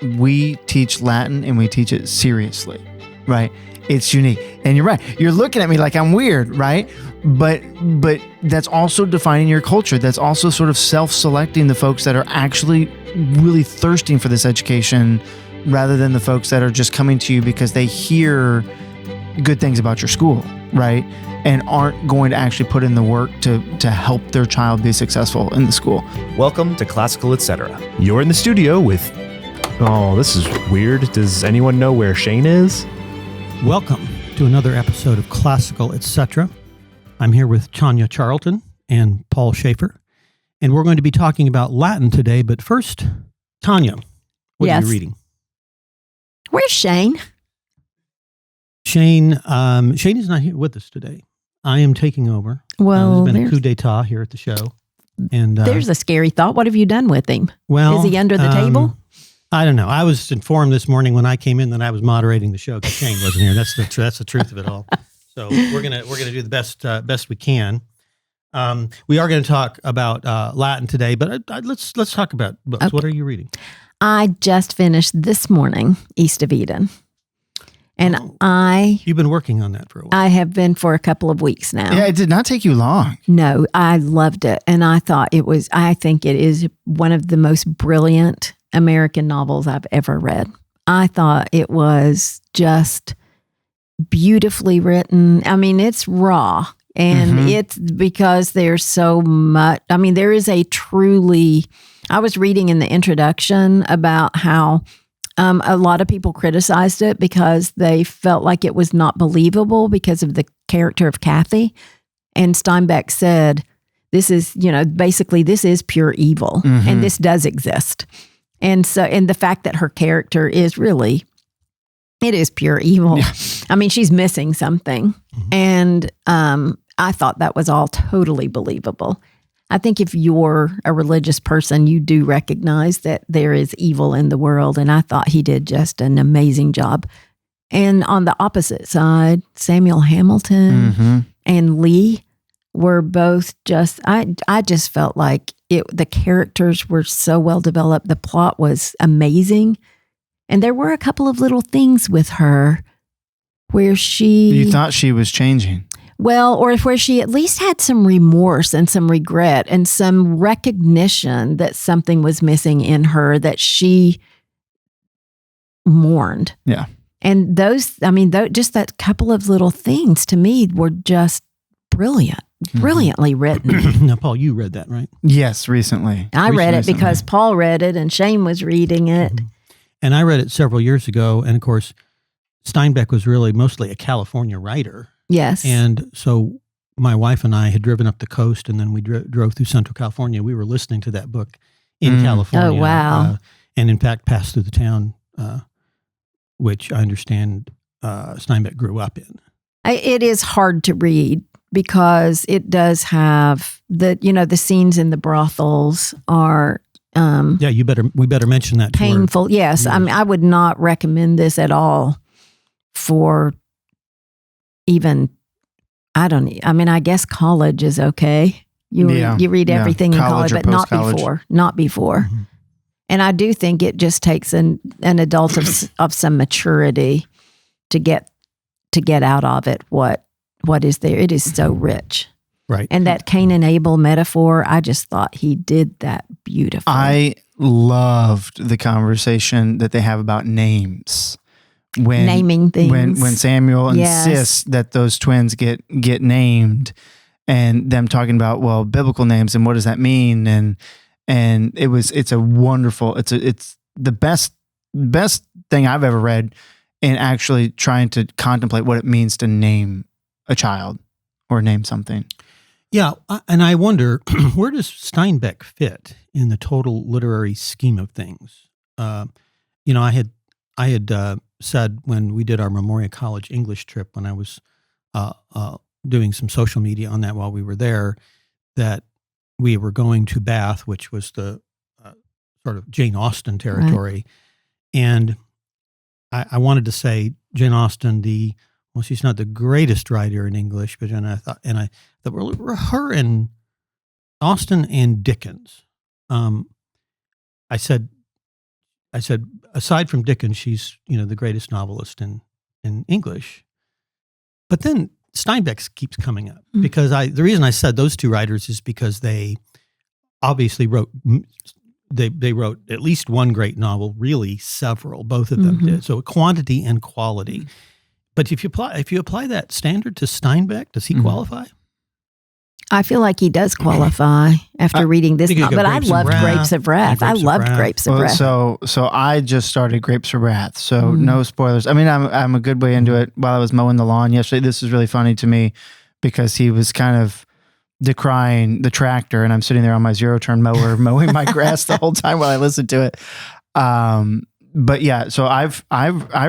we teach Latin and we teach it seriously, right? It's unique. And you're right. You're looking at me like I'm weird, right? But that's also defining your culture. That's also sort of self-selecting the folks that are actually really thirsting for this education rather than the folks that are just coming to you because they hear good things about your school, right? And aren't going to actually put in the work to help their child be successful in the school. Welcome to Classical Etc. You're in the studio with... Oh, this is weird. Does anyone know where Shane is? Welcome to another episode of Classical Etc. I'm here with Tanya Charlton and Paul Schaefer, and we're going to be talking about Latin today. But first, Tanya, what are you reading? Where's Shane? Shane is not here with us today. I am taking over. Well, there's been a coup d'etat here at the show. And there's a scary thought. What have you done with him? Well, is he under the table? I don't know. I was informed this morning when I came in that I was moderating the show because Shane wasn't here. That's the truth of it all. So we're gonna do the best we can. We are going to talk about Latin today, but let's talk about books. Okay. What are you reading? I just finished this morning East of Eden. And you've been working on that for a while. I have been for a couple of weeks now. Yeah, it did not take you long. No, I loved it. And I think it is one of the most brilliant American novels I've ever read. I thought it was just beautifully written. I mean, it's raw. And it's because there's so much. I mean, there is I was reading in the introduction about how a lot of people criticized it because they felt like it was not believable because of the character of Kathy. And Steinbeck said, this is pure evil. And this does exist. And the fact that her character is really, it is pure evil. Yeah. I mean, she's missing something. And I thought that was all totally believable. I think if you're a religious person, you do recognize that there is evil in the world. And I thought he did just an amazing job. And on the opposite side, Samuel Hamilton and Lee were both just, I just felt like the characters were so well developed. The plot was amazing. And there were a couple of little things with her where you thought she was changing. Well, or where she at least had some remorse and some regret and some recognition that something was missing in her that she mourned. Yeah. And just that couple of little things to me were just brilliantly written. Now, Paul, you read that, right? Yes, recently. I read it because Paul read it and Shane was reading it. And I read it several years ago. And of course, Steinbeck was really mostly a California writer. Yes. And so my wife and I had driven up the coast and then we drove through Central California. We were listening to that book in California. Oh, wow. And in fact, passed through the town, which I understand Steinbeck grew up in. It is hard to read because it does have the scenes in the brothels are we better mention that. Painful. Yes. I mean, I would not recommend this at all for even, I guess college is okay. You read everything in college, but not before. And I do think it just takes an adult of some maturity to get out of it what is there. It is so rich. Right. And that Cain and Abel metaphor, I just thought he did that beautifully. I loved the conversation that they have about names. Naming things. When Samuel insists that those twins get named, and them talking about, well, biblical names and what does that mean, and it's the best thing I've ever read in actually trying to contemplate what it means to name a child or name something. Yeah, and I wonder, where does Steinbeck fit in the total literary scheme of things? I had said when we did our Memoria College English trip, when I was doing some social media on that while we were there, that we were going to Bath, which was the sort of Jane Austen territory. Right. And I wanted to say Jane Austen, she's not the greatest writer in English, but I thought her and Austen and Dickens. I said I said, aside from Dickens, she's, the greatest novelist in English. But then Steinbeck keeps coming up because the reason I said those two writers is because they obviously wrote, they wrote at least one great novel, really several, both of them did. So quantity and quality. But if you apply that standard to Steinbeck, does he qualify? I feel like he does qualify after reading this novel, but I loved Grapes of Wrath. I loved Grapes of Wrath. So I just started Grapes of Wrath, so no spoilers. I mean, I'm a good way into it. While I was mowing the lawn yesterday, this is really funny to me because he was kind of decrying the tractor, and I'm sitting there on my zero-turn mower mowing my grass the whole time while I listened to it. But yeah, so I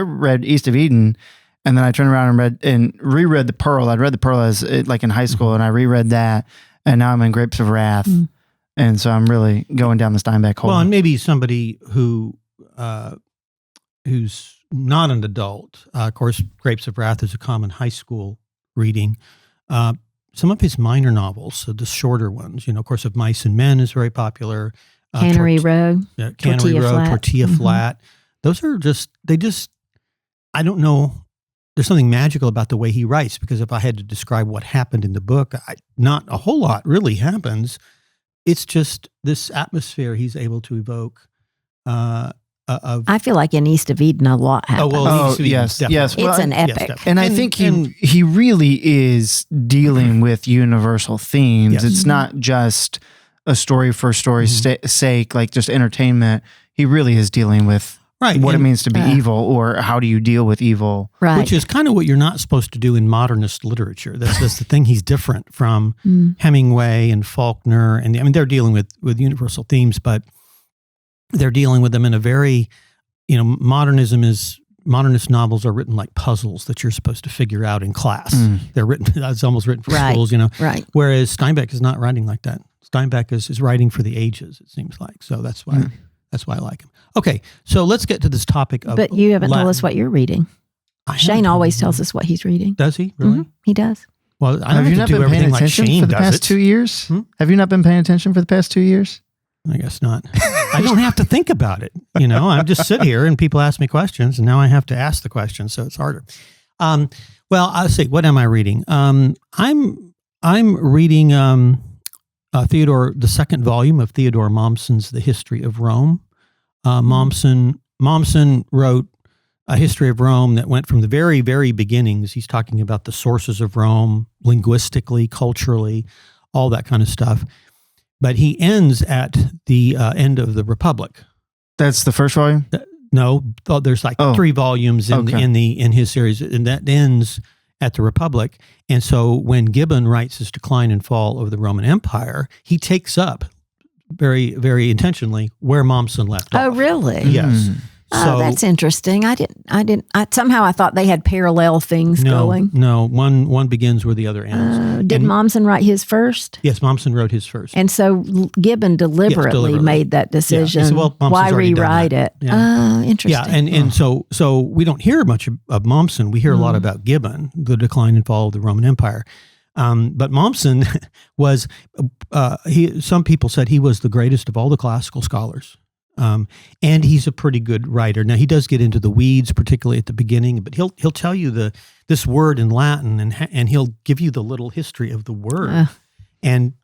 read East of Eden. And then I turned around and reread The Pearl. I'd read The Pearl as like in high school, and I reread that, and now I'm in Grapes of Wrath, and so I'm really going down the Steinbeck hole. Well, and maybe somebody who's not an adult. Of course, Grapes of Wrath is a common high school reading. Some of his minor novels, so the shorter ones, of course, Of Mice and Men is very popular. Cannery Row, Tortilla Flat. Those are I don't know. There's something magical about the way he writes, because if I had to describe what happened in the book, not a whole lot really happens. It's just this atmosphere he's able to evoke. I feel like in East of Eden, a lot happens. Yes. It's an epic. Yes, and I think he really is dealing with universal themes. Yes. It's not just a story for story's sake, like just entertainment. He really is dealing with what it means to be evil, or how do you deal with evil. Right. Which is kind of what you're not supposed to do in modernist literature. That's the thing. He's different from Hemingway and Faulkner. And I mean, they're dealing with universal themes, but they're dealing with them in a very, modernist novels are written like puzzles that you're supposed to figure out in class. They're written, it's almost written for schools, Right. Whereas Steinbeck is not writing like that. Steinbeck is writing for the ages, it seems like. So that's why I like him. Okay, so let's get to this topic of But you haven't Latin. told us what you're reading. Shane always tells us what he's reading. Does he? Really? He does. Well, I don't Have you not do been paying everything like attention Shane for the does past it. 2 years? Have you not been paying attention for the past 2 years? I guess not. I don't have to think about it. I just sit here and people ask me questions, and now I have to ask the questions, so it's harder. Well, I'll say, what am I reading? I'm reading the second volume of Theodore Mommsen's The History of Rome. Mommsen wrote a history of Rome that went from the very, very beginnings. He's talking about the sources of Rome, linguistically, culturally, all that kind of stuff. But he ends at the end of the Republic. That's the first volume? No, there's like 3 volumes in his series, and that ends at the Republic. And so when Gibbon writes his Decline and Fall of the Roman Empire, he takes up very, very intentionally where Mommsen left off. Oh, really? Yes. So, that's interesting. I somehow I thought they had parallel things going. No, one begins where the other ends. Did Mommsen write his first? Yes, Mommsen wrote his first. And so Gibbon deliberately made that decision. Yeah. Said, well, why rewrite it? Yeah. Interesting. Yeah, and so we don't hear much of Mommsen. We hear a lot about Gibbon, the decline and fall of the Roman Empire. But Mommsen was, some people said he was the greatest of all the classical scholars. And he's a pretty good writer. Now, he does get into the weeds, particularly at the beginning, but he'll tell you this word in Latin, and he'll give you the little history of the word. And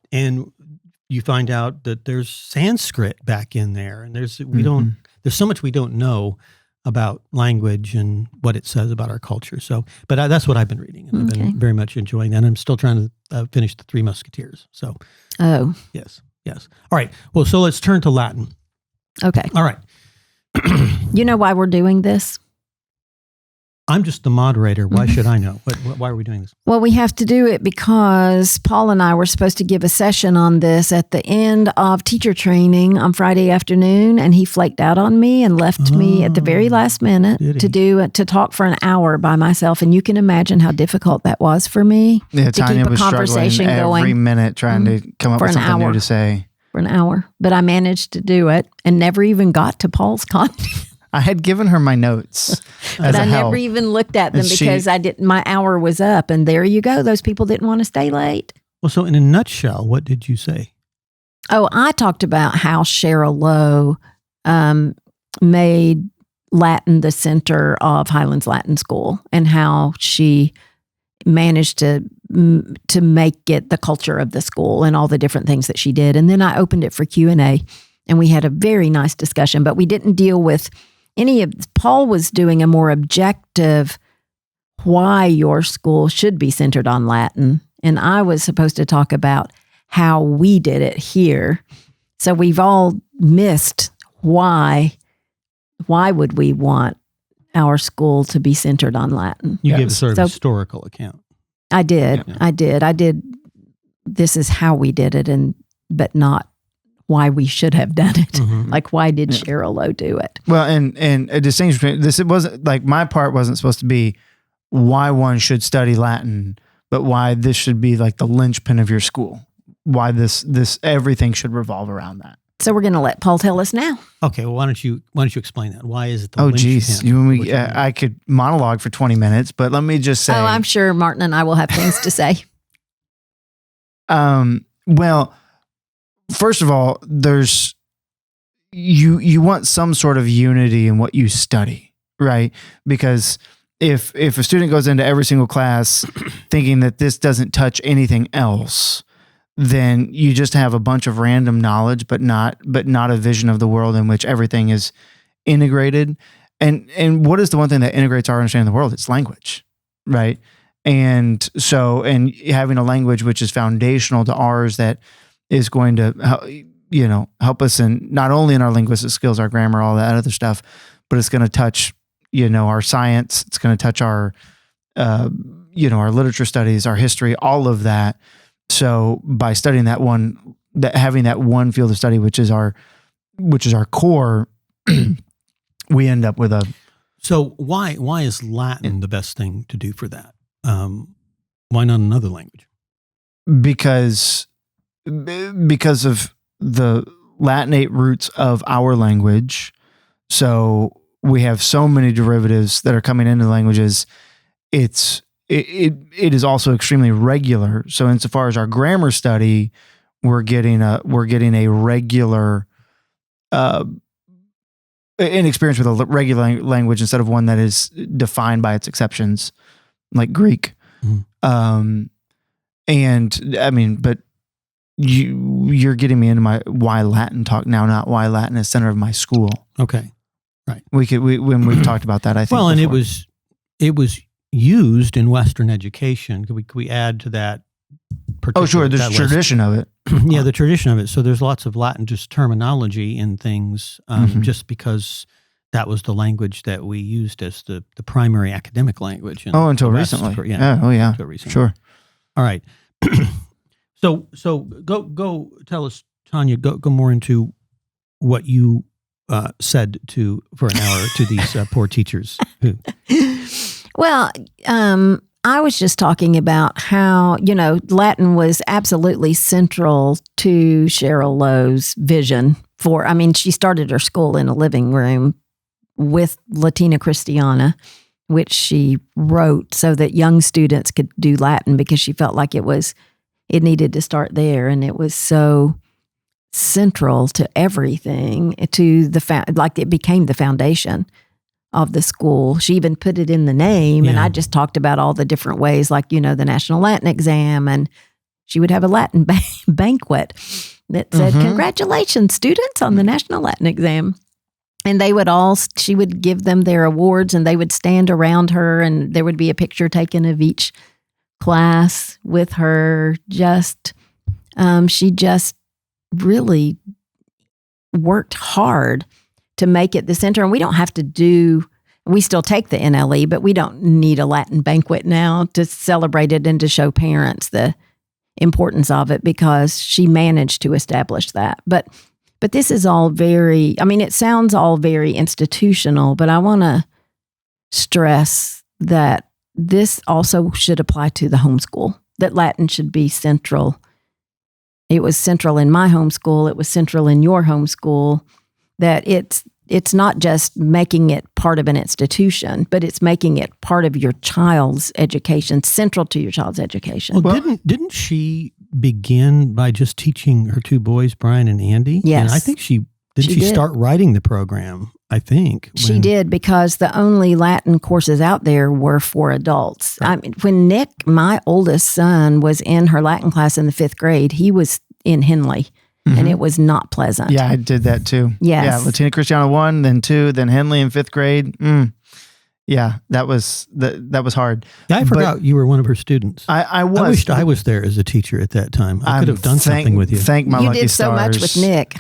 you find out that there's Sanskrit back in there, and there's so much we don't know about language and what it says about our culture. So, but that's what I've been reading, and I've been very much enjoying that. I'm still trying to finish the Three Musketeers. So, yes. All right. Well, so let's turn to Latin. Okay. All right. You know why we're doing this? I'm just the moderator. Why should I know? Why are we doing this? Well, we have to do it because Paul and I were supposed to give a session on this at the end of teacher training on Friday afternoon, and he flaked out on me and left me at the very last minute to talk for an hour by myself. And you can imagine how difficult that was for me to Tanya keep a was conversation struggling going every minute trying to come up with something new to say. For an hour, but I managed to do it and never even got to Paul's content. I had given her my notes, but I never even looked at them because I didn't. My hour was up, and there you go. Those people didn't want to stay late. Well, so in a nutshell, what did you say? Oh, I talked about how Cheryl Lowe made Latin the center of Highlands Latin School, and how she managed to make it the culture of the school and all the different things that she did. And then I opened it for Q&A, and we had a very nice discussion, but we didn't deal with any of, Paul was doing a more objective, why your school should be centered on Latin. And I was supposed to talk about how we did it here. So we've all missed why would we want our school to be centered on Latin? You gave a sort of historical account. I did. Yeah. I did. This is how we did it, but not why we should have done it. Mm-hmm. Like, why did Cheryl Lowe do it? Well, and a distinction between this, it wasn't like my part wasn't supposed to be why one should study Latin, but why this should be like the linchpin of your school. Why this everything should revolve around that. So we're going to let Paul tell us now. Okay, well, why don't you explain that? Why is it the geez, linchpin? I could monologue for 20 minutes, but let me just say. Oh, I'm sure Martin and I will have things to say. Well, first of all, there's you want some sort of unity in what you study, right? Because if a student goes into every single class thinking that this doesn't touch anything else, then you just have a bunch of random knowledge, but not a vision of the world in which everything is integrated. And what is the one thing that integrates our understanding of the world? It's language, right? And so, and having a language which is foundational to ours, that is going to help us in not only in our linguistic skills, our grammar, all that other stuff, but it's going to touch our science. It's going to touch our our literature studies, our history, all of that. So by studying having that one field of study, which is our core, we end up with a. So why is Latin the best thing to do for that? Why not another language? Because of the Latinate roots of our language. So we have so many derivatives that are coming into languages. It is also extremely regular. So insofar as our grammar study, we're getting a regular an experience with a regular language instead of one that is defined by its exceptions, like Greek. Mm-hmm. And I mean, but you're getting me into my why Latin talk now, not why Latin is center of my school. Okay, right. When we've talked about that, I think. Well, and before. it was used in Western education. Could we add to that? Oh, sure. There's a tradition of it. Yeah, the tradition of it. So there's lots of Latin just terminology in things, just because that was the language that we used as the primary academic language. Until recently. Until recently. Sure. All right. So go tell us, Tanya. Go more into what you said for an hour to these poor teachers. Well, I was just talking about how, Latin was absolutely central to Cheryl Lowe's vision she started her school in a living room with Latina Christiana, which she wrote so that young students could do Latin because she felt like it needed to start there. And it was so central to everything, it became the foundation of the school. She even put it in the name, and I just talked about all the different ways, like, the National Latin Exam, and she would have a Latin banquet that said, "Congratulations, students, on the National Latin Exam." And she would give them their awards, and they would stand around her, and there would be a picture taken of each class with her. She just really worked hard to make it the center. And we don't have to we still take the NLE, but we don't need a Latin banquet now to celebrate it and to show parents the importance of it, because she managed to establish that. But this is all it sounds all very institutional, but I want to stress that this also should apply to the homeschool, that Latin should be central. It was central in my homeschool. It was central in your homeschool. That it's not just making it part of an institution, but it's making it part of your child's education, central to your child's education. Well, didn't she begin by just teaching her two boys, Brian and Andy? Yes. And I think she start writing the program I think. She did, because the only Latin courses out there were for adults. Right. I mean, when Nick, my oldest son, was in her Latin class in the 5th grade, he was in Henley, and it was not pleasant. Yeah, I did that too. Yes. Yeah, Latina Christiana 1, then 2, then Henley in 5th grade. Yeah, that was hard. Yeah, I forgot you were one of her students. I was. I wished I was there as a teacher at that time. I could have done something with you. Thank my You lucky did so stars. much with Nick.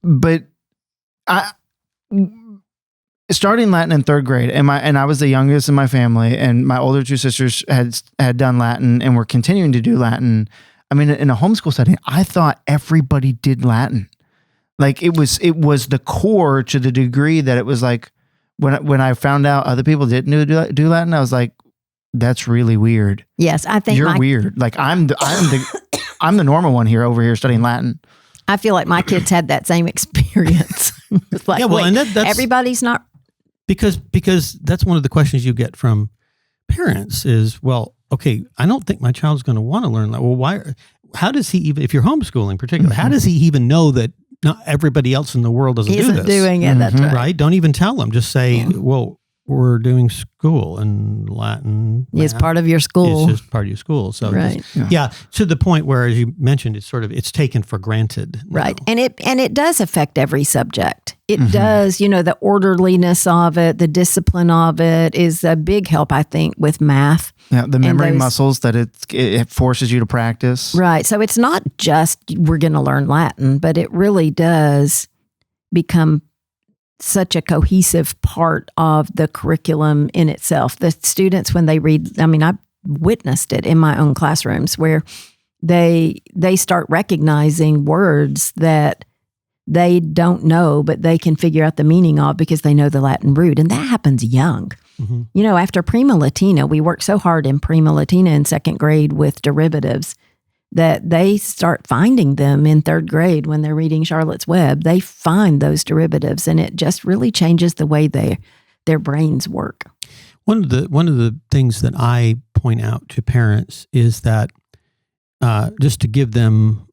But I starting Latin in 3rd grade, and I was the youngest in my family, and my older 2 sisters had done Latin and were continuing to do Latin. I mean, in a homeschool setting, I thought everybody did Latin. Like it was the core, to the degree that it was like when I found out other people didn't do Latin, I was like, that's really weird. Yes, I think You're weird. Like I'm the normal one here over here studying Latin. I feel like my kids had that same experience. It's like, Yeah, well, wait, and that's everybody's not. because that's one of the questions you get from parents is, well, okay, I don't think my child's going to want to learn that. Well, why? How does he even, if you're homeschooling particularly, how does he even know that not everybody else in the world doesn't do Isn't this? doing it. That's right. Right? Don't even tell them. Just say, well, we're doing school and Latin. It's math part of your school. It's just part of your school. So Right. yeah, to the point where, as you mentioned, it's taken for granted. Right. now. And it does affect every subject. It does, the orderliness of it, the discipline of it is a big help, I think, with math. Yeah, the memory those- muscles that it forces you to practice. Right. So it's not just we're going to learn Latin, but it really does become such a cohesive part of the curriculum in itself. The students, when they read, I've witnessed it in my own classrooms where they start recognizing words that they don't know, but they can figure out the meaning of because they know the Latin root. And that happens young. Mm-hmm. After Prima Latina, we worked so hard in Prima Latina in 2nd grade with derivatives that they start finding them in 3rd grade when they're reading Charlotte's Web. They find those derivatives, and it just really changes the way their brains work. One of the things that I point out to parents is that just to give them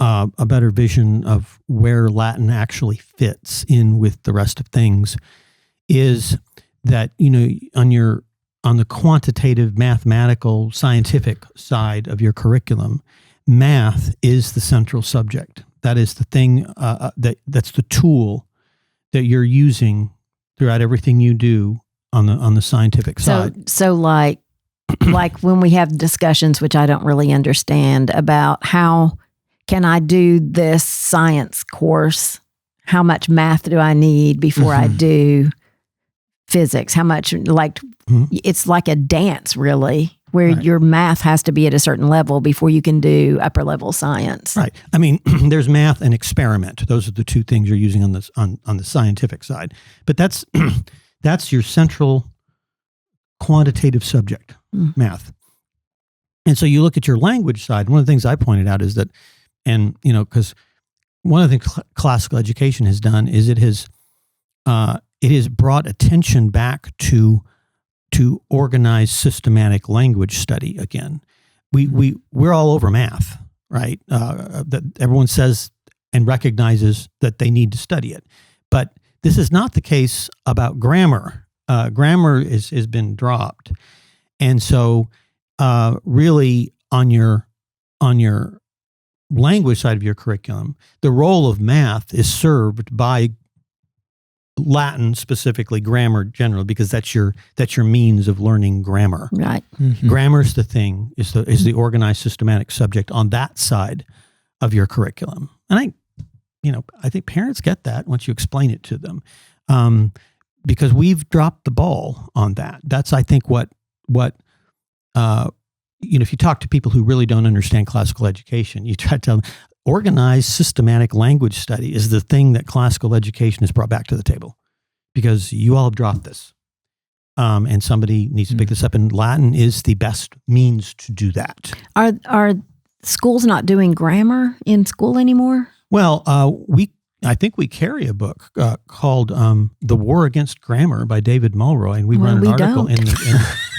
a better vision of where Latin actually fits in with the rest of things is that, on the quantitative, mathematical, scientific side of your curriculum, math is the central subject. That is the thing that's the tool that you're using throughout everything you do on the scientific side. So like when we have discussions, which I don't really understand, about how can I do this science course? How much math do I need before I do physics? How much, it's like a dance, really, where your math has to be at a certain level before you can do upper level science. Right. There's math and experiment. Those are the two things you're using on the scientific side. But that's that's your central quantitative subject, math. And so you look at your language side. One of the things I pointed out is that, because one of the things classical education has done is it has brought attention back to organized systematic language study again. We're all over math, right? That everyone says and recognizes that they need to study it. But this is not the case about grammar. Grammar has been dropped. And so really on your language side of your curriculum, the role of math is served by Latin, specifically grammar generally, because that's your means of learning grammar. Right. Grammar's the thing, is the organized systematic subject on that side of your curriculum. And I think parents get that once you explain it to them, because we've dropped the ball on that. That's, I think, what if you talk to people who really don't understand classical education, you try to tell them, organized systematic language study is the thing that classical education has brought back to the table, because you all have dropped this. And somebody needs to pick this up, and Latin is the best means to do that. Are schools not doing grammar in school anymore? Well, I think we carry a book called "The War Against Grammar" by David Mulroy, and we run an article in.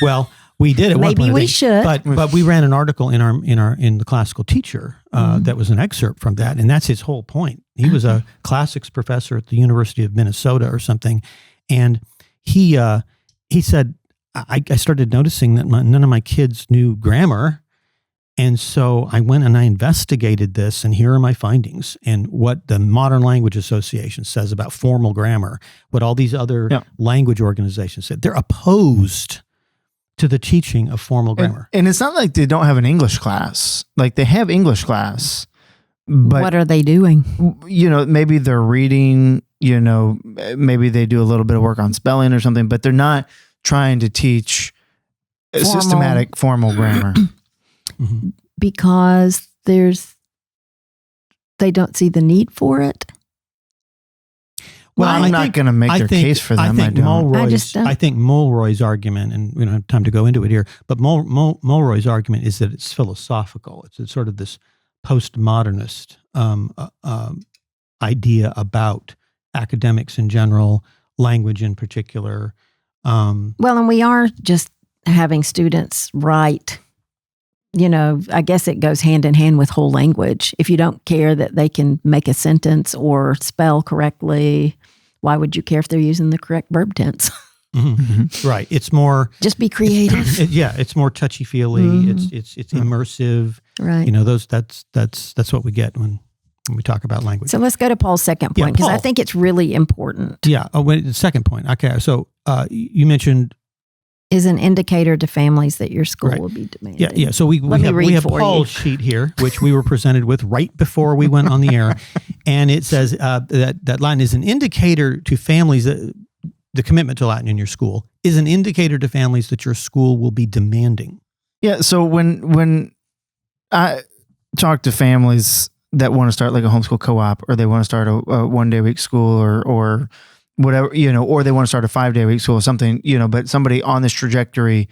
Well, We did at one Maybe point, I we think. should. But we ran an article in the classical teacher that was an excerpt from that, and that's his whole point. He was a classics professor at the University of Minnesota or something, and he said, I started noticing that none of my kids knew grammar. And so I went and I investigated this, and here are my findings and what the Modern Language Association says about formal grammar, what all these other language organizations said. They're opposed to the teaching of formal grammar. And it's not like they don't have an English class. Like they have English class, but what are they doing? Maybe they're reading, maybe they do a little bit of work on spelling or something, but they're not trying to teach systematic formal grammar. Mm-hmm. Because they don't see the need for it. Well, I'm not going to make their case for them. I think Mulroy's argument, and we don't have time to go into it here, but Mulroy's argument is that it's philosophical. It's sort of this postmodernist idea about academics in general, language in particular. Well, and we are just having students write. I guess it goes hand in hand with whole language. If you don't care that they can make a sentence or spell correctly, why would you care if they're using the correct verb tense? Mm-hmm. Right. It's more just be creative. It's more touchy-feely. Mm-hmm. It's immersive. Right. That's what we get when we talk about language. So let's go to Paul's second point, because I think it's really important. Yeah. Oh, wait, the second point. Okay. So you mentioned is an indicator to families that your school will be demanding. Yeah. So we have Paul's sheet here, which we were presented with right before we went on the air, and it says that Latin is an indicator to families that the commitment to Latin in your school is an indicator to families that your school will be demanding. Yeah. So when I talk to families that want to start like a homeschool co-op, or they want to start a 1-day-a-week school, or whatever, or they want to start a 5-day-a-week school or something, but somebody on this trajectory,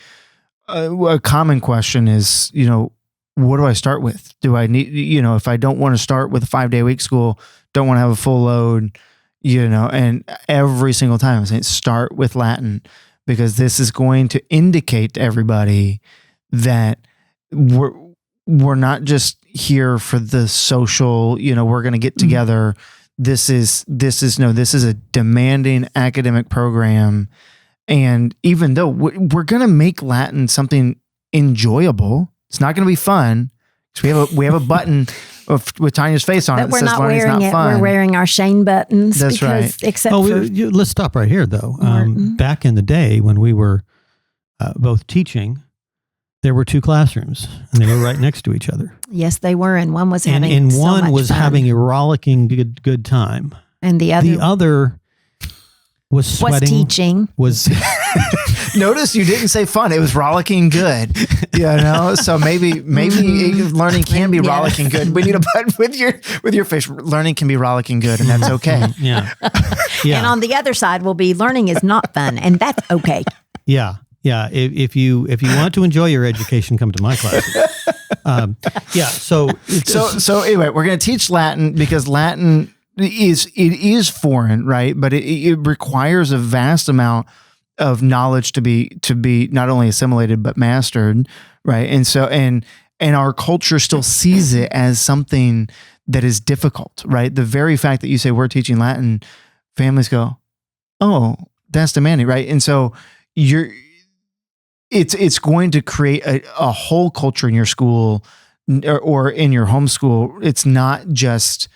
a common question is, what do I start with? Do I need, if I don't want to start with a 5-day-a-week school, don't want to have a full load, and every single time I'm saying start with Latin, because this is going to indicate to everybody that we're not just here for the social, we're going to get together. This is a demanding academic program. And even though we're going to make Latin something enjoyable, it's not going to be fun. So we have a button with Tanya's face on it that says learning's not fun. We're wearing our Shane buttons. That's right. Except let's stop right here, though. Back in the day when we were both teaching, there were 2 classrooms, and they were right next to each other. Yes, they were, and one was having having a rollicking good time, and the other was sweating. Was teaching. Notice you didn't say fun; it was rollicking good. So maybe learning can be rollicking good. We need a button with your face. Learning can be rollicking good, and that's okay. Yeah. And on the other side will be learning is not fun, and that's okay. Yeah. Yeah, if you want to enjoy your education, come to my classes. So anyway, we're going to teach Latin because Latin is foreign, right? But it requires a vast amount of knowledge to be not only assimilated but mastered, right? And so and our culture still sees it as something that is difficult, right? The very fact that you say we're teaching Latin, families go, "Oh, that's demanding," right? And so it's going to create a whole culture in your school or in your homeschool. It's not just,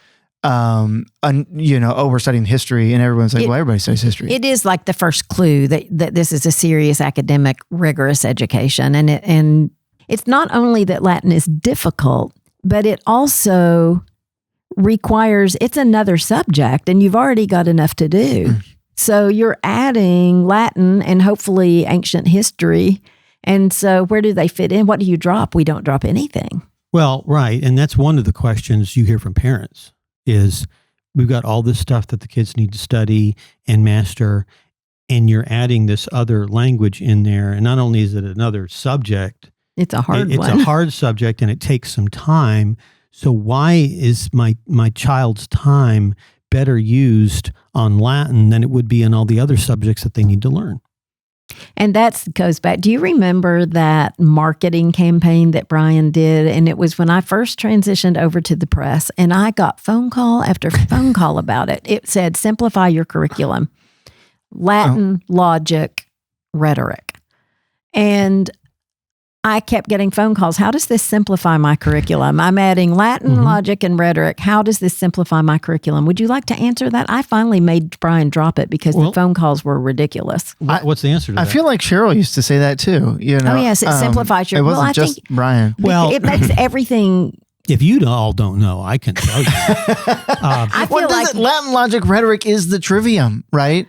we're studying history, and everyone's like, well, everybody studies history. It is like the first clue that this is a serious academic, rigorous education. And it's not only that Latin is difficult, but it also requires, it's another subject, and you've already got enough to do. So you're adding Latin and hopefully ancient history. And so where do they fit in? What do you drop? We don't drop anything. Well, right. And that's one of the questions you hear from parents is we've got all this stuff that the kids need to study and master, and you're adding this other language in there. And not only is it another subject, it's a hard one. It's a hard subject, and it takes some time. So why is my child's time better used on Latin than it would be in all the other subjects that they need to learn? And that goes back. Do you remember that marketing campaign that Brian did? And it was when I first transitioned over to the press, and I got phone call after phone call about it. It said, simplify your curriculum, Latin, logic, rhetoric. And I kept getting phone calls. How does this simplify my curriculum? I'm adding Latin, logic, and rhetoric. How does this simplify my curriculum? Would you like to answer that? I finally made Brian drop it because the phone calls were ridiculous. What's the answer to that? I feel like Cheryl used to say that too. You know? Oh, yes, it simplifies your... It wasn't just Brian. Well, it makes everything... If you all don't know, I can tell you. I feel like Latin, logic, rhetoric is the trivium, right?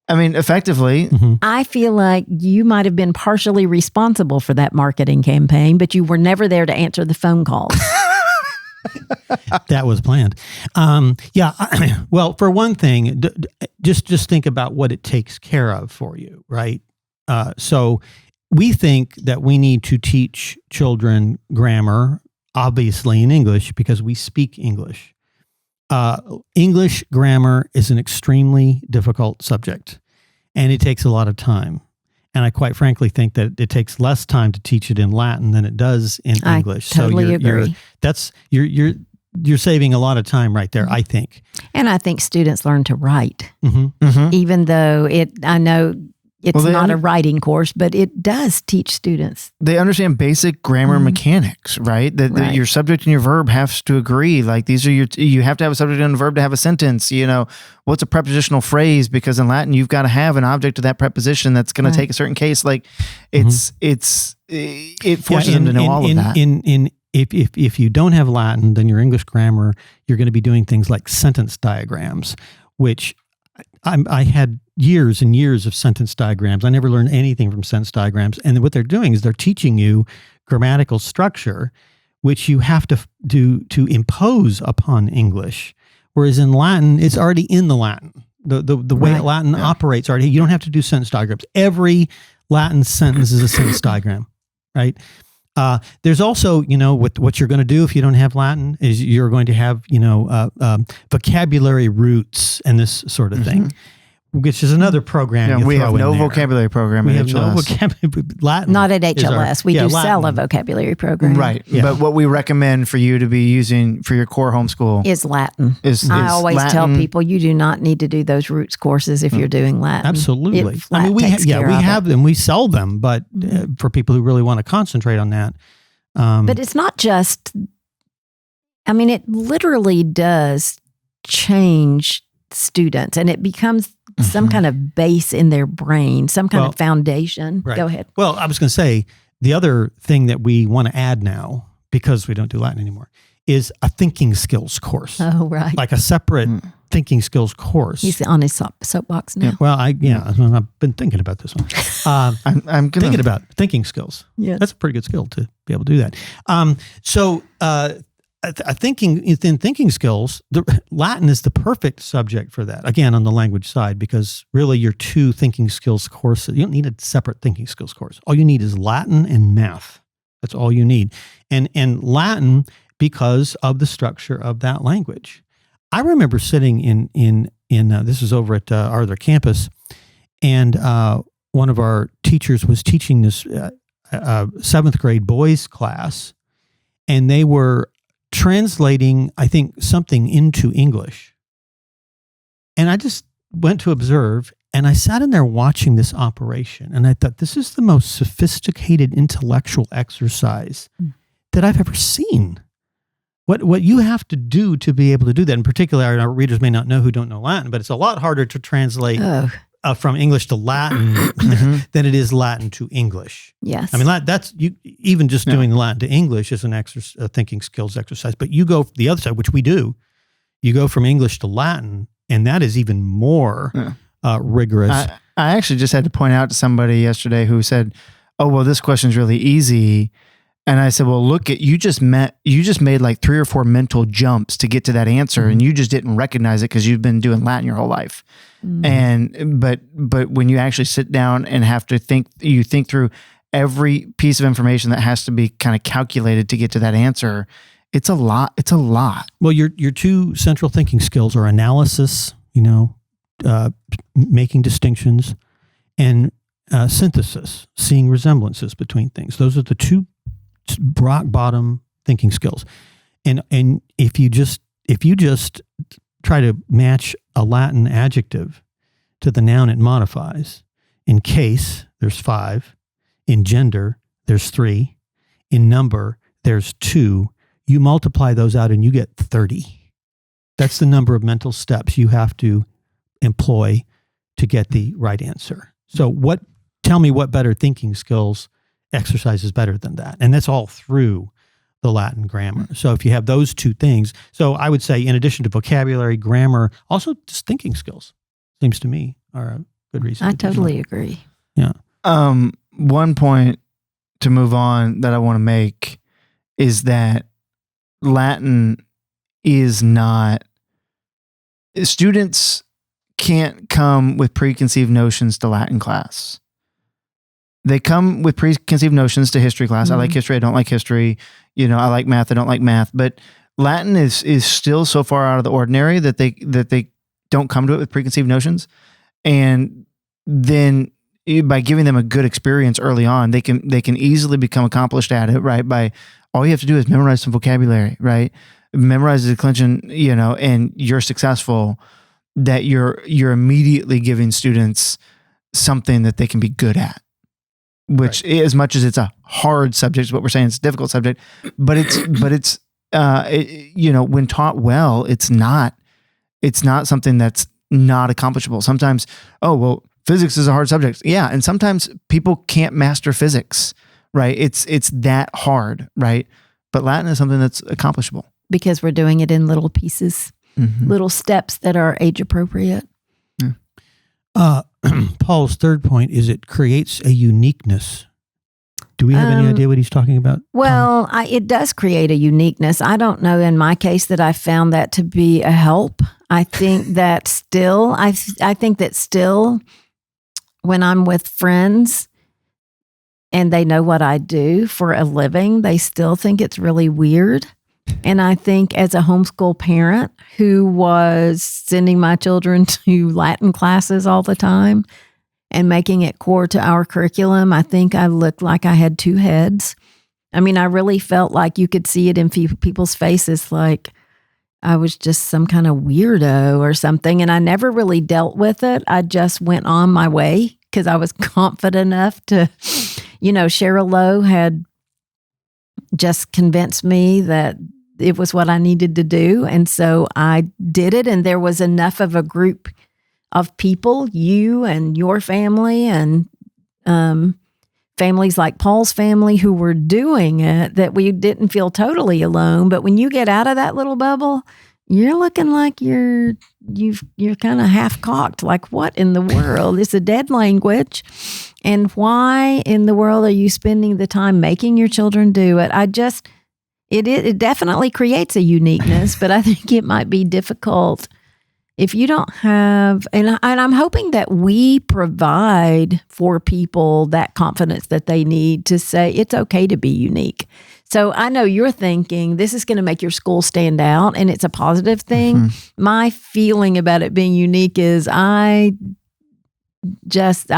I mean, effectively. I feel like you might have been partially responsible for that marketing campaign, but you were never there to answer the phone calls. That was planned. Well, for one thing, just think about what it takes care of for you, right? So we think that we need to teach children grammar, obviously in English, because we speak English. English grammar is an extremely difficult subject, and it takes a lot of time. And I quite frankly think that it takes less time to teach it in Latin than it does in English. I totally agree. You're saving a lot of time right there, I think. And I think students learn to write, even though I know it's not a writing course, but it does teach students. They understand basic grammar mechanics, right? That your subject and your verb have to agree. Like these are you have to have a subject and a verb to have a sentence. You know, what's a prepositional phrase? Because in Latin, you've got to have an object of that preposition that's going to take a certain case. Like it forces them to know all of that. If you don't have Latin, then your English grammar, you're going to be doing things like sentence diagrams, which I had years and years of sentence diagrams. I never learned anything from sentence diagrams. And what they're doing is they're teaching you grammatical structure, which you have to do to impose upon English. Whereas in Latin, it's already in the Latin. The way Latin operates already, you don't have to do sentence diagrams. Every Latin sentence is a sentence diagram, right? There's also, what you're going to do if you don't have Latin is you're going to have, vocabulary roots and this sort of thing, which is another program. Yeah, we have no vocabulary program at HLS. We have no vocabulary. Latin. Not at HLS. We do sell a vocabulary program. Right. Yeah. But what we recommend for you to be using for your core homeschool is Latin. I always tell people you do not need to do those roots courses if you're doing Latin. Absolutely. We have them. We sell them, but for people who really want to concentrate on that. But it's not just, it literally does change students, and it becomes some kind of base in their brain, some kind of foundation. Right. Go ahead. Well, I was going to say, the other thing that we want to add now, because we don't do Latin anymore, is a thinking skills course. Oh, right. Like a separate thinking skills course. He's on his soapbox now. Yeah. Well, I've been thinking about this one. I'm thinking about thinking skills. Yeah. That's a pretty good skill to be able to do that. Thinking skills, Latin is the perfect subject for that. Again, on the language side, because really your two thinking skills courses, you don't need a separate thinking skills course. All you need is Latin and math. That's all you need. And Latin, because of the structure of that language. I remember sitting in this was over at our other campus, and one of our teachers was teaching this 7th grade boys class, and they were translating, I think, something into English. And I just went to observe, and I sat in there watching this operation, and I thought, this is the most sophisticated intellectual exercise that I've ever seen. What you have to do to be able to do that, in particular, our readers may not know who don't know Latin, but it's a lot harder to translate from English to Latin than it is Latin to English. Yes. That's you. Even just doing Latin to English is a thinking skills exercise. But you go the other side, which we do. You go from English to Latin, and that is even more rigorous. I actually just had to point out to somebody yesterday who said, "Oh, well, this question's really easy." And I said, well, look, you just made like 3 or 4 mental jumps to get to that answer, and you just didn't recognize it because you've been doing Latin your whole life. But when you actually sit down and have to think through every piece of information that has to be kind of calculated to get to that answer. It's a lot. Well, your two central thinking skills are analysis, making distinctions, and synthesis, seeing resemblances between things. Those are the two rock bottom thinking skills. And if you just try to match a Latin adjective to the noun it modifies, in case there's 5, in gender there's 3, in number there's 2. You multiply those out and you get 30. That's the number of mental steps you have to employ to get the right answer. So tell me what better thinking skills exercise is better than that. And that's all through the Latin grammar. So if you have those two things, so I would say in addition to vocabulary, grammar, also just thinking skills, seems to me, are a good reason. I totally agree. Yeah. One point to move on that I want to make is that Latin is not, students can't come with preconceived notions to Latin class. They come with preconceived notions to history class. I like history. I don't like history. I like math. I don't like math. But Latin is still so far out of the ordinary that they don't come to it with preconceived notions. And then by giving them a good experience early on, they can easily become accomplished at it, right? By all you have to do is memorize some vocabulary, right? Memorize the declension, and you're successful. That you're immediately giving students something that they can be good at. Which, right, as much as it's a hard subject, is what we're saying, it's a difficult subject, but it's when taught well, it's not something that's not accomplishable. Sometimes, physics is a hard subject. Yeah. And sometimes people can't master physics, right? It's that hard, right? But Latin is something that's accomplishable. Because we're doing it in little pieces, little steps that are age appropriate. Yeah. Paul's third point is it creates a uniqueness. Do we have any idea what he's talking about? Well, it does create a uniqueness. I don't know in my case that I found that to be a help. I think that still, when I'm with friends and they know what I do for a living, they still think it's really weird. And I think as a homeschool parent who was sending my children to Latin classes all the time and making it core to our curriculum, I think I looked like I had two heads. I mean, I really felt like you could see it in people's faces, like I was just some kind of weirdo or something. And I never really dealt with it. I just went on my way because I was confident enough to, Cheryl Lowe had just convinced me that it was what I needed to do. And so I did it. And there was enough of a group of people, you and your family and families like Paul's family who were doing it, that we didn't feel totally alone. But when you get out of that little bubble, you're looking like you're kind of half cocked. Like, what in the world? It's a dead language. And why in the world are you spending the time making your children do it? It definitely creates a uniqueness, but I think it might be difficult if you don't have, and I'm hoping that we provide for people that confidence that they need to say it's okay to be unique. So I know you're thinking this is going to make your school stand out and it's a positive thing. Mm-hmm. My feeling about it being unique is I just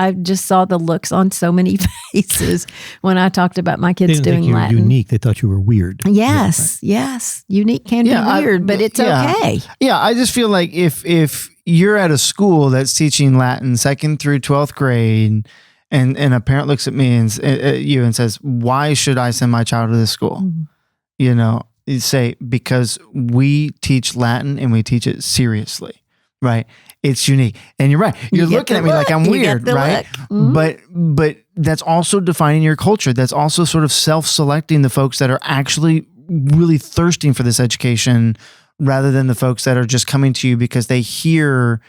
saw the looks on so many faces when I talked about my kids doing Latin. Unique. They thought you were weird. Yes, right? Yes. Unique can be weird, but it's okay. Yeah, I just feel like if you're at a school that's teaching Latin 2nd through 12th grade, and a parent looks at me and says, "Why should I send my child to this school?" Mm-hmm. You say, because we teach Latin and we teach it seriously, right? It's unique. And you're right. You're looking at me like I'm weird, right? Mm-hmm. But that's also defining your culture. That's also sort of self-selecting the folks that are actually really thirsting for this education rather than the folks that are just coming to you because they hear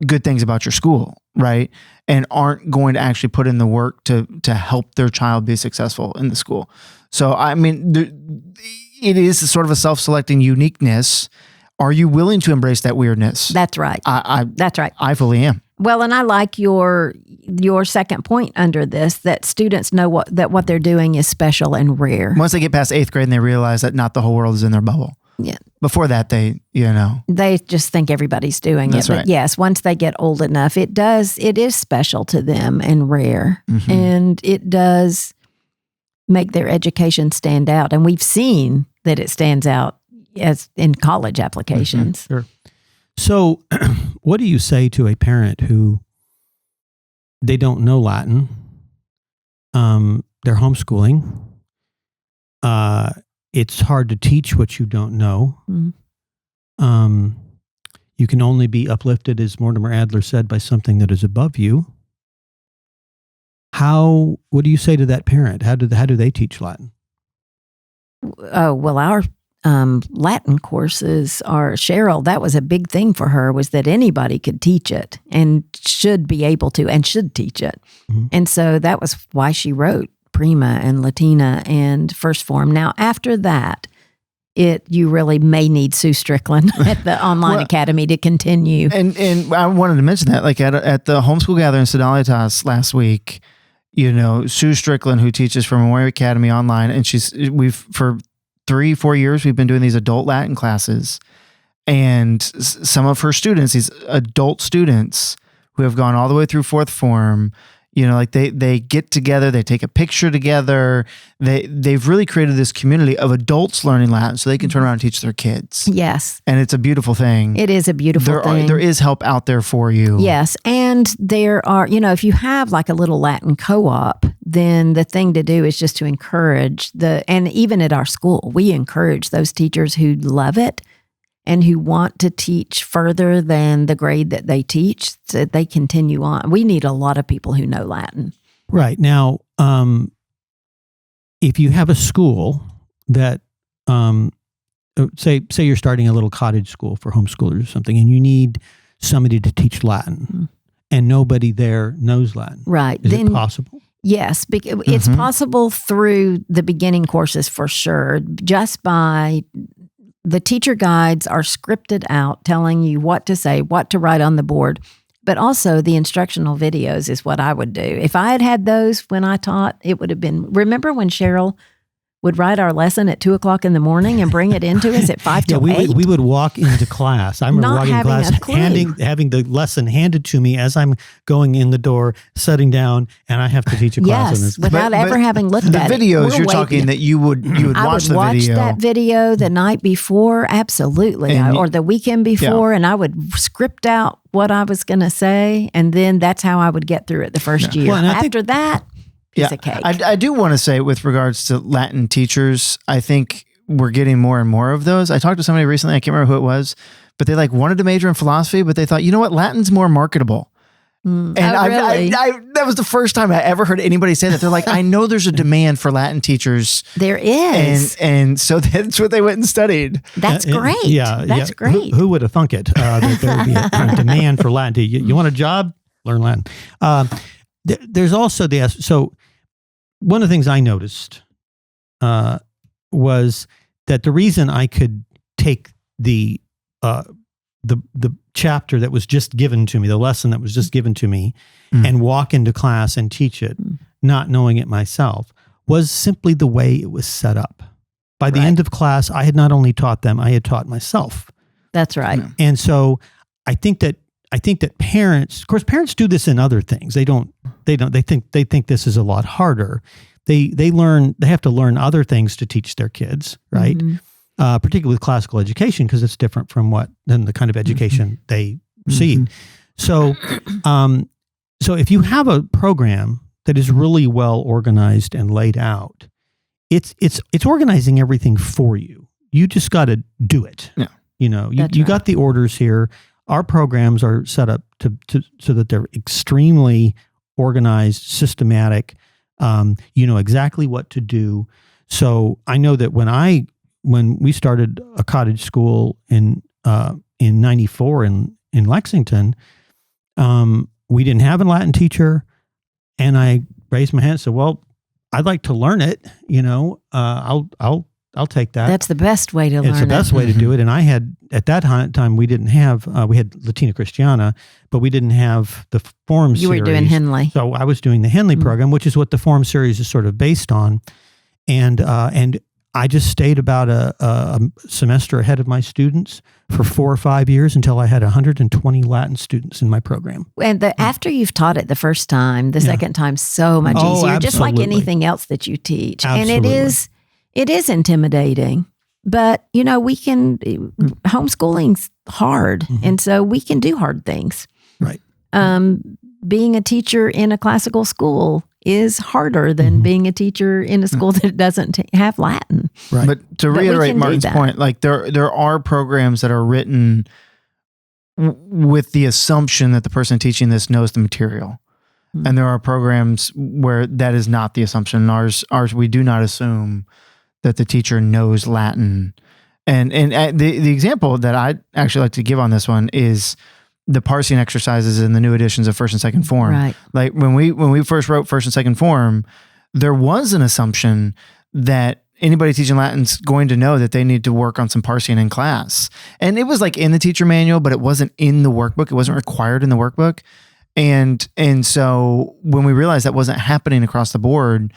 good things about your school, right? And aren't going to actually put in the work to help their child be successful in the school. So, I mean, it is sort of a self-selecting uniqueness. Are you willing to embrace that weirdness? That's right. That's right. I fully am. Well, and I like your second point under this, that students know what they're doing is special and rare. Once they get past 8th grade and they realize that not the whole world is in their bubble. Yeah. Before that, they just think everybody's doing That's it. But right. yes, once they get old enough, it is special to them and rare. Mhm. And it does make their education stand out. And we've seen that it stands out as in college applications. Sure. So what do you say to a parent who they don't know Latin? They're homeschooling. It's hard to teach what you don't know. Mhm. You can only be uplifted, as Mortimer Adler said, by something that is above you. What do you say to that parent? How do they teach Latin? Oh, well, our Latin courses are, Cheryl, that was a big thing for her, was that anybody could teach it and should be able to and should teach it. Mhm. And so that was why she wrote Prima and Latina and First Form. Now, after that, you really may need Sue Strickland at the online academy to continue. And I wanted to mention that, like at the homeschool gathering in Sedalitas last week, Sue Strickland, who teaches for Memoria Academy online, and we've for 3-4 years we've been doing these adult Latin classes, and some of her students, these adult students who have gone all the way through fourth form, like they get together, they take a picture together. They've really created this community of adults learning Latin so they can turn around and teach their kids. Yes. And it's a beautiful thing. It is a beautiful thing. There is help out there for you. Yes. And there are, if you have like a little Latin co-op, then the thing to do is just to encourage and even at our school, we encourage those teachers who love it and who want to teach further than the grade that they teach, so that they continue on. We need a lot of people who know Latin. Right. Now, if you have a school that, say you're starting a little cottage school for homeschoolers or something, and you need somebody to teach Latin, and nobody there knows Latin. Right. Is it possible? Yes. It's possible through the beginning courses for sure, just by... The teacher guides are scripted out, telling you what to say, what to write on the board. But also the instructional videos is what I would do. If I had those when I taught, it would have been, remember when Cheryl would write our lesson at 2:00 in the morning and bring it into us at 5 till 8? We would walk into class. I remember Not walking into having class, a clue. having the lesson handed to me as I'm going in the door, sitting down, and I have to teach a class on Yes, this. without ever having looked at it. The videos We're you're waiting. talking that you would I watch would the watch video. that video the night before, absolutely, And or the weekend before, and I would script out what I was going to say, and then that's how I would get through it the first year. Well, and I think- After that, piece of cake. I do want to say with regards to Latin teachers, I think we're getting more and more of those. I talked to somebody recently, I can't remember who it was, but they wanted to major in philosophy, but they thought, you know what, Latin's more marketable. And really? that was the first time I ever heard anybody say that. They're like, I know there's a demand for Latin teachers. There is. And so that's what they went and studied. That's great. That's great. Who would have thunk it that there would be a demand for Latin? You want a job? Learn Latin. There's also so one of the things I noticed was that the reason I could take the chapter that was just given to me, the lesson that was just given to me, and walk into class and teach it, not knowing it myself, was simply the way it was set up. By the end of class, I had not only taught them, I had taught myself. That's right. Yeah. And so I think that parents, of course, parents do this in other things. They think this is a lot harder. They have to learn other things to teach their kids, right? Particularly with classical education, because it's different than the kind of education they receive. So, so if you have a program that is really well organized and laid out, it's organizing everything for you. You just got to do it. Yeah. You got the orders here. Our programs are set up so that they're extremely organized, systematic. You know exactly what to do. So I know that when we started a cottage school in '94 in Lexington, we didn't have a Latin teacher, and I raised my hand and said, "Well, I'd like to learn it. I'll take that." That's the best way to learn it. It's the best way to do it. And I had, at that time, we didn't have, we had Latina Christiana, but we didn't have the Form series. You were doing Henley. So I was doing the Henley program, which is what the Form series is sort of based on. And I just stayed about a semester ahead of my students for 4 or 5 years until I had 120 Latin students in my program. And after you've taught it the first time, the second time so much easier, just like anything else that you teach. Absolutely. And it is intimidating, but homeschooling's hard. And so we can do hard things. Right. Being a teacher in a classical school is harder than being a teacher in a school that doesn't have Latin. Right. But to reiterate Martin's point, like there are programs that are written with the assumption that the person teaching this knows the material. And there are programs where that is not the assumption. Ours, we do not assume that the teacher knows Latin. And the example that I'd actually like to give on this one is the parsing exercises in the new editions of first and second form. Right. Like when we first wrote first and second form, there was an assumption that anybody teaching Latin's going to know that they need to work on some parsing in class. And it was like in the teacher manual, but it wasn't in the workbook. It wasn't required in the workbook. And so when we realized that wasn't happening across the board,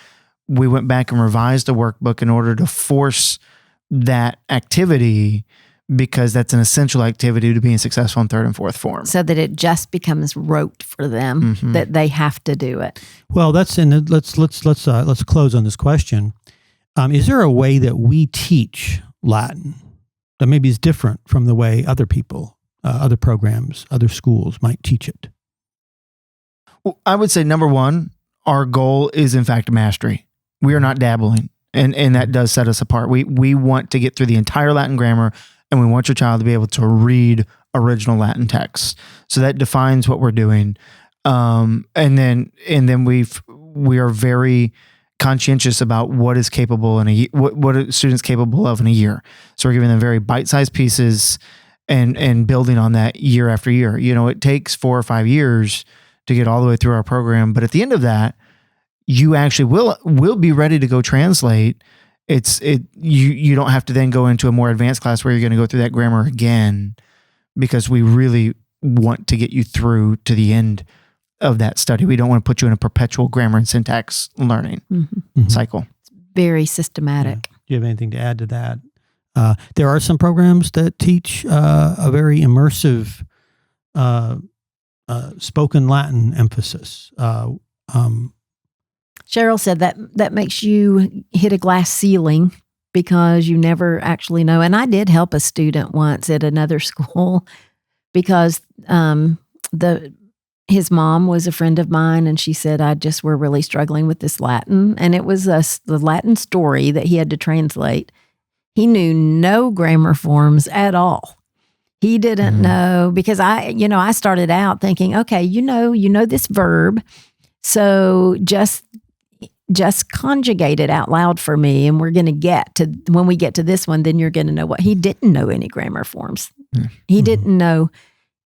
we went back and revised the workbook in order to force that activity, because that's an essential activity to being successful in third and fourth form. So that it just becomes rote for them that they have to do it. Well, let's close on this question. Is there a way that we teach Latin that maybe is different from the way other people, other programs, other schools might teach it? Well, I would say number one, our goal is in fact mastery. We are not dabbling, and that does set us apart. We want to get through the entire Latin grammar, and we want your child to be able to read original Latin texts. So that defines what we're doing. And then we are very conscientious about what is capable in what are students capable of in a year. So we're giving them very bite-sized pieces and building on that year after year. It takes 4 or 5 years to get all the way through our program, but at the end of that, you actually will be ready to go translate. You don't have to then go into a more advanced class where you're going to go through that grammar again, because we really want to get you through to the end of that study. We don't want to put you in a perpetual grammar and syntax learning cycle. It's very systematic. Yeah. Do you have anything to add to that? There are some programs that teach a very immersive spoken Latin emphasis. Cheryl said that makes you hit a glass ceiling because you never actually know. And I did help a student once at another school because his mom was a friend of mine, and she said, we're really struggling with this Latin. And it was the Latin story that he had to translate. He knew no grammar forms at all. He didn't know, because I started out thinking, okay, you know this verb, so just conjugate it out loud for me, and we're going to get to, when we get to this one, then you're going to know what. He didn't know any grammar forms. He didn't know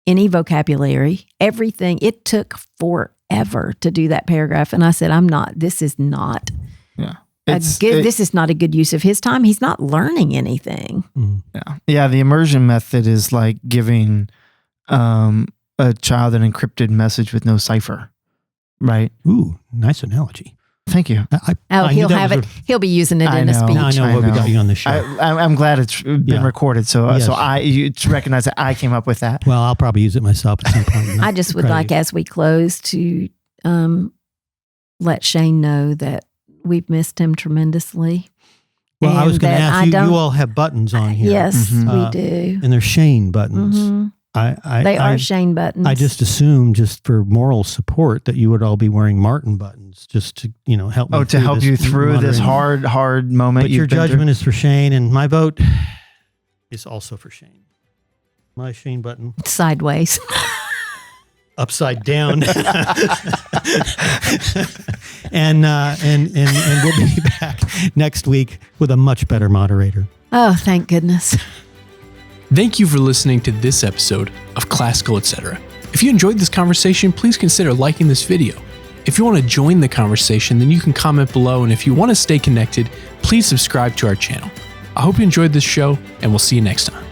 any vocabulary, everything. It took forever to do that paragraph. And I said, this is not this is not a good use of his time. He's not learning anything. Yeah. The immersion method is like giving a child an encrypted message with no cipher, right? Ooh, nice analogy. Thank you. He'll have it. He'll be using it in a speech. Now I know what we got you on the show. I'm glad it's been recorded, so you recognize that I came up with that. Well, I'll probably use it myself at some point. I just would like, as we close, to let Shane know that we've missed him tremendously. Well, I was going to ask you all have buttons on here. Yes, we do. And they're Shane buttons. They are Shane buttons. I just assumed, just for moral support, that you would all be wearing Martin buttons, just to help me. To help you through this hard moment. But your judgment is for Shane, and my vote is also for Shane. My Shane button sideways, upside down, and we'll be back next week with a much better moderator. Oh, thank goodness. Thank you for listening to this episode of Classical Etc. If you enjoyed this conversation, please consider liking this video. If you want to join the conversation, then you can comment below, and if you want to stay connected, please subscribe to our channel. I hope you enjoyed this show, and we'll see you next time.